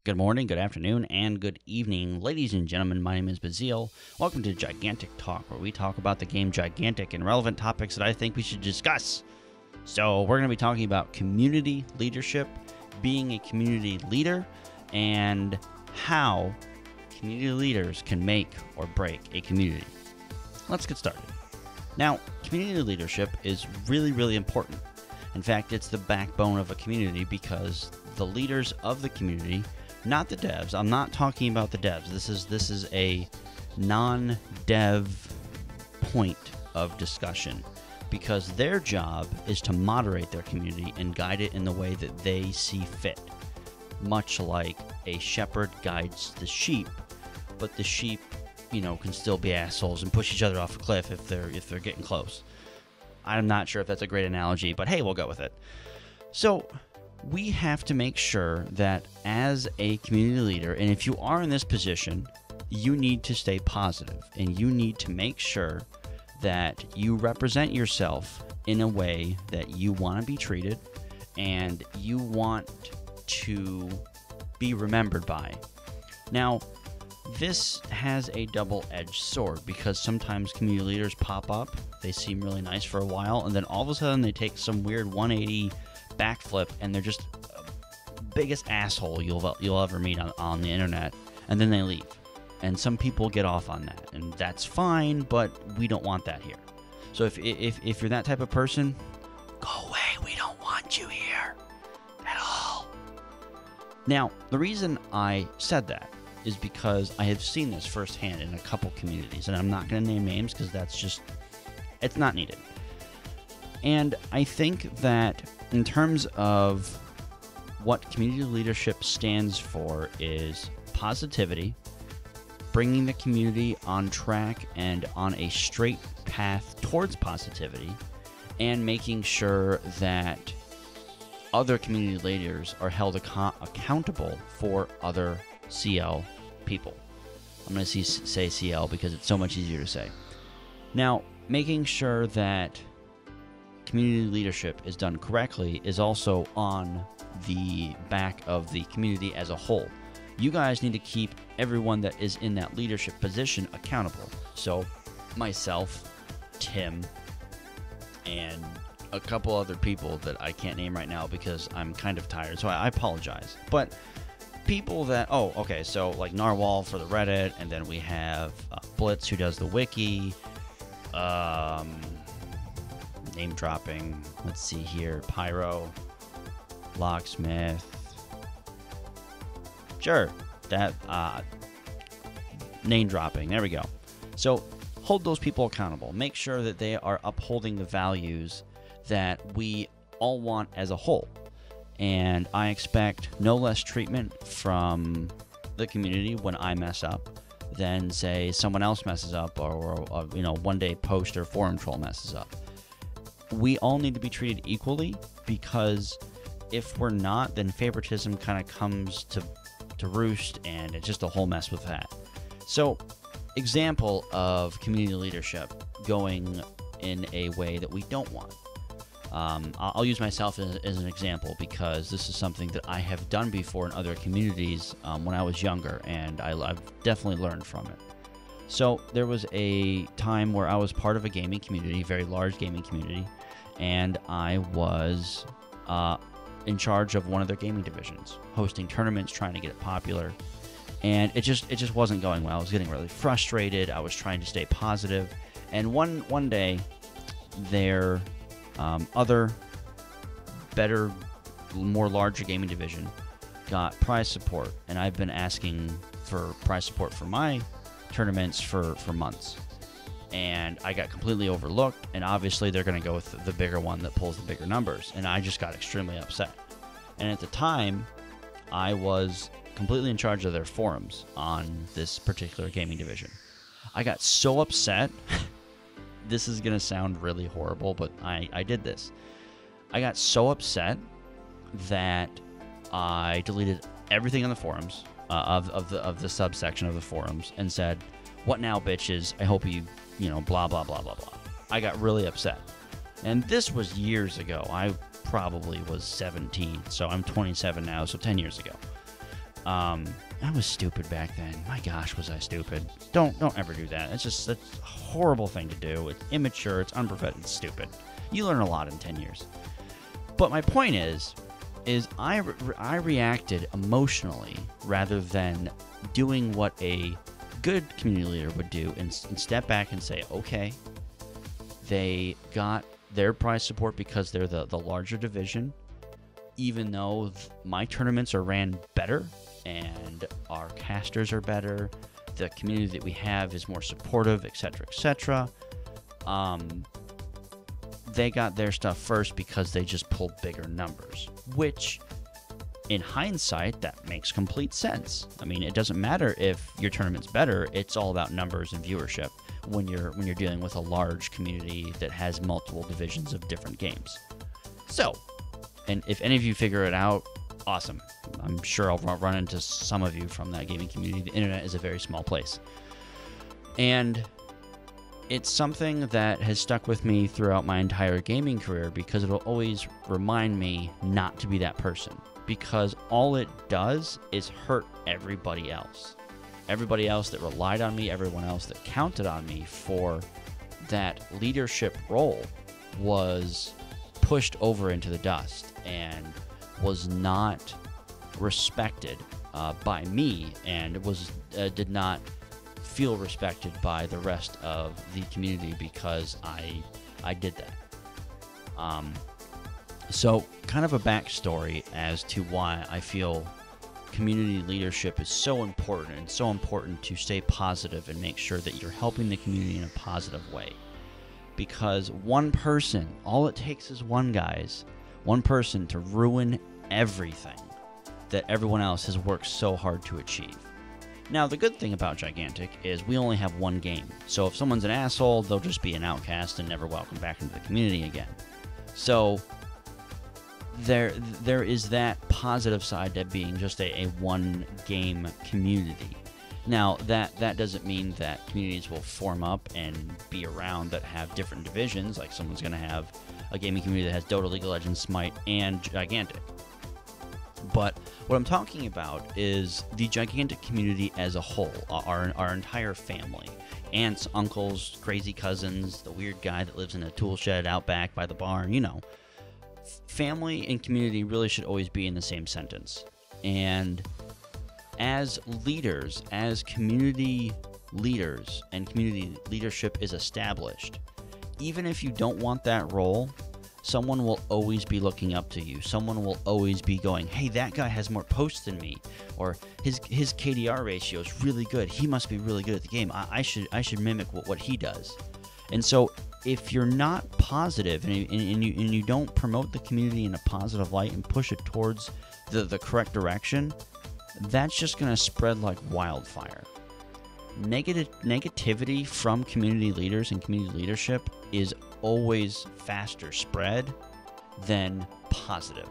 Good morning, good afternoon, and good evening, ladies and gentlemen. My name is Bazil. Welcome to Gigantic Talk, where we talk about the game Gigantic and relevant topics that I think we should discuss. So we're going to be talking about community leadership, being a community leader, and how community leaders can make or break a community. Let's get started. Now, community leadership is really, really important. In fact, it's the backbone of a community because the leaders of the community, not the devs. I'm not talking about the devs. This is a non-dev point of discussion because their job is to moderate their community and guide it in the way that they see fit. Much like a shepherd guides the sheep, but the sheep, can still be assholes and push each other off a cliff if they're getting close. I'm not sure if that's a great analogy, but hey, we'll go with it. So we have to make sure that as a community leader, and if you are in this position, you need to stay positive and you need to make sure that you represent yourself in a way that you want to be treated and you want to be remembered by. Now, this has a double-edged sword because sometimes community leaders pop up, they seem really nice for a while, and then all of a sudden they take some weird 180 backflip and they're just biggest asshole you'll ever meet on the internet, and then they leave. And some people get off on that, and that's fine, but we don't want that here. So if you're that type of person, go away. We don't want you here at all. Now, the reason I said that is because I have seen this firsthand in a couple communities, and I'm not going to name names because it's not needed. And I think that in terms of what community leadership stands for is positivity, bringing the community on track and on a straight path towards positivity, and making sure that other community leaders are held accountable for other CL people. I'm going to say CL because it's so much easier to say. Now, making sure that community leadership is done correctly is also on the back of the community as a whole. You guys need to keep everyone that is in that leadership position accountable. So, myself, Tim, and a couple other people that I can't name right now because I'm kind of tired, so I apologize. But people that, so like Narwhal for the Reddit, and then we have Blitz who does the wiki, name dropping, let's see here, Pyro, Locksmith, sure, that, name dropping, there we go. So hold those people accountable, make sure that they are upholding the values that we all want as a whole. And I expect no less treatment from the community when I mess up than, say, someone else messes up or one day post or forum troll messes up. We all need to be treated equally because if we're not, then favoritism kind of comes to roost, and it's just a whole mess with that. So, example of community leadership going in a way that we don't want. I'll use myself as an example because this is something that I have done before in other communities when I was younger, and I've definitely learned from it. So there was a time where I was part of a gaming community, very large gaming community, and I was in charge of one of their gaming divisions, hosting tournaments, trying to get it popular, and it just wasn't going well. I was getting really frustrated. I was trying to stay positive, and one day their other, better, more larger gaming division got prize support, and I've been asking for prize support for my tournaments for months, and I got completely overlooked, and obviously they're going to go with the bigger one that pulls the bigger numbers, and I just got extremely upset. And at the time, I was completely in charge of their forums on this particular gaming division. I got so upset. This is going to sound really horrible, but I did this. I got so upset that I deleted everything on the forums, of the subsection of the forums, and said, "What now, bitches? I hope you blah, blah, blah, blah, blah." I got really upset. And this was years ago. I probably was 17, so I'm 27 now, so 10 years ago. I was stupid back then. My gosh, was I stupid. Don't ever do that. That's a horrible thing to do. It's immature, it's unprofessional, it's stupid. You learn a lot in 10 years. But my point is I reacted emotionally rather than doing what a good community leader would do and step back and say, okay, they got their prize support because they're the larger division, even though my tournaments are ran better and our casters are better, the community that we have is more supportive, etc., etc. They got their stuff first because they just pulled bigger numbers, which in hindsight, that makes complete sense. I mean, it doesn't matter if your tournament's better, it's all about numbers and viewership when you're dealing with a large community that has multiple divisions of different games. So, and if any of you figure it out, awesome. I'm sure I'll run into some of you from that gaming community. The internet is a very small place. And it's something that has stuck with me throughout my entire gaming career because it'll always remind me not to be that person. Because all it does is hurt everybody else. Everybody else that relied on me, everyone else that counted on me for that leadership role was pushed over into the dust and was not respected by me and did not feel respected by the rest of the community because I did that. So kind of a backstory as to why I feel community leadership is so important and so important to stay positive and make sure that you're helping the community in a positive way. Because one person, all it takes is one person to ruin everything that everyone else has worked so hard to achieve. Now, the good thing about Gigantic is we only have one game. So if someone's an asshole, they'll just be an outcast and never welcome back into the community again. So there is that positive side to being just a one-game community. Now, that doesn't mean that communities will form up and be around that have different divisions, like someone's going to have a gaming community that has Dota, League of Legends, Smite, and Gigantic. But what I'm talking about is the Gigantic community as a whole, our entire family. Aunts, uncles, crazy cousins, the weird guy that lives in a tool shed out back by the barn, you know. Family and community really should always be in the same sentence. And as leaders, as community leaders and community leadership is established, even if you don't want that role, someone will always be looking up to you. Someone will always be going, hey, that guy has more posts than me, or his KDR ratio is really good. He must be really good at the game. I should mimic what he does. And so if you're not positive and you don't promote the community in a positive light and push it towards the correct direction, that's just going to spread like wildfire. Negativity from community leaders and community leadership is always faster spread than positive,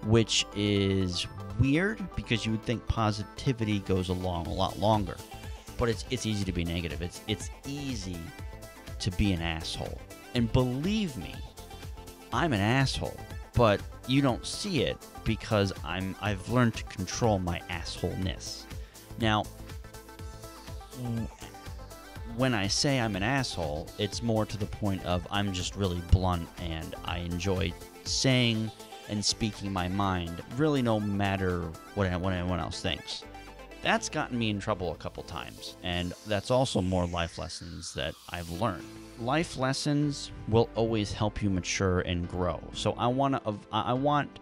which is weird because you would think positivity goes along a lot longer, but it's easy to be negative. It's easy to be an asshole. And believe me, I'm an asshole, but you don't see it because I've learned to control my assholeness. Now, when I say I'm an asshole, it's more to the point of I'm just really blunt and I enjoy saying and speaking my mind, really no matter what anyone else thinks. That's gotten me in trouble a couple times, and that's also more life lessons that I've learned. Life lessons will always help you mature and grow. So I want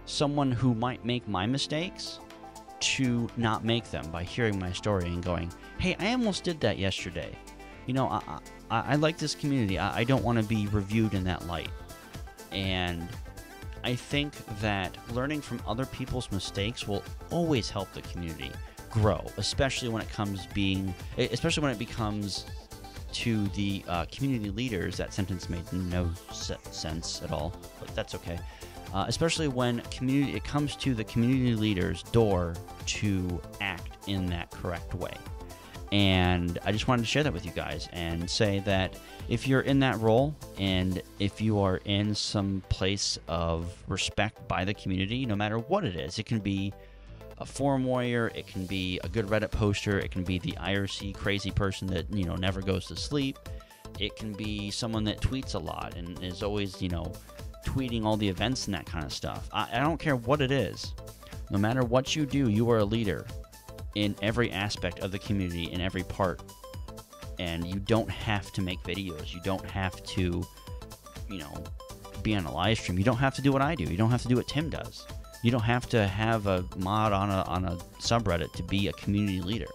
someone who might make my mistakes to not make them by hearing my story and going, hey, I almost did that yesterday. You know, I like this community. I don't want to be reviewed in that light. And I think that learning from other people's mistakes will always help the community grow, especially when it becomes to the community leaders. That sentence made no sense at all, but that's okay. Especially when it comes to the community leader's door to act in that correct way. And I just wanted to share that with you guys and say that if you're in that role and if you are in some place of respect by the community, no matter what it is, it can be a forum warrior, it can be a good Reddit poster, it can be the IRC crazy person that, you know, never goes to sleep. It can be someone that tweets a lot and is always, you know, tweeting all the events and that kind of stuff. I don't care what it is. No matter what you do, you are a leader in every aspect of the community, in every part. And you don't have to make videos. You don't have to, you know, be on a live stream. You don't have to do what I do. You don't have to do what Tim does. You don't have to have a mod on a subreddit to be a community leader.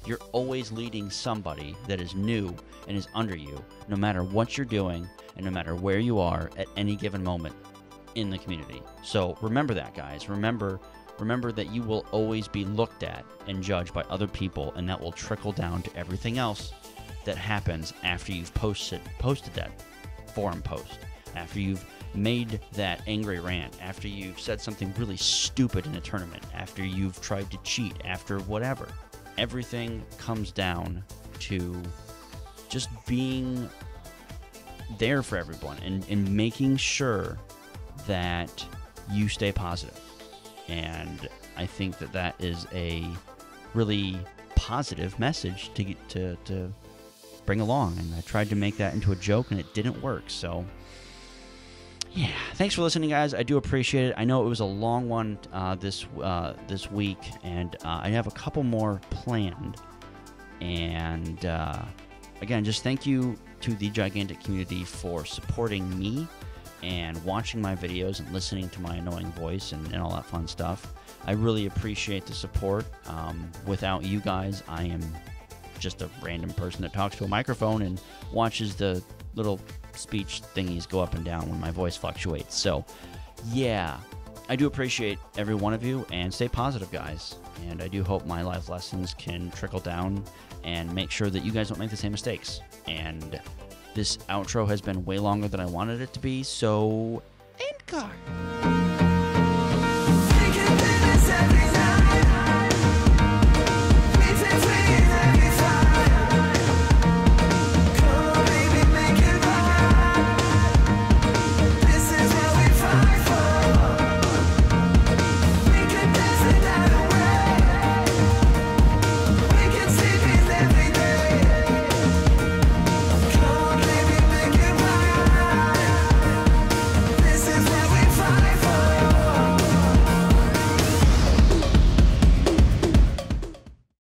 You're always leading somebody that is new and is under you, no matter what you're doing and no matter where you are at any given moment in the community. So remember that, guys. Remember that you will always be looked at and judged by other people, and that will trickle down to everything else that happens after you've posted that forum post, after you've made that angry rant, after you've said something really stupid in a tournament, after you've tried to cheat, after whatever. Everything comes down to just being there for everyone and making sure that you stay positive. And I think that is a really positive message to bring along. And I tried to make that into a joke, and it didn't work. So, yeah, thanks for listening, guys. I do appreciate it. I know it was a long one this week, and I have a couple more planned. And again, just thank you to the Gigantic community for supporting me and watching my videos and listening to my annoying voice and all that fun stuff. I really appreciate the support. Without you guys, I am just a random person that talks to a microphone and watches the little speech thingies go up and down when my voice fluctuates. So, yeah, I do appreciate every one of you, and stay positive, guys. And I do hope my life lessons can trickle down and make sure that you guys don't make the same mistakes. And this outro has been way longer than I wanted it to be, so end card.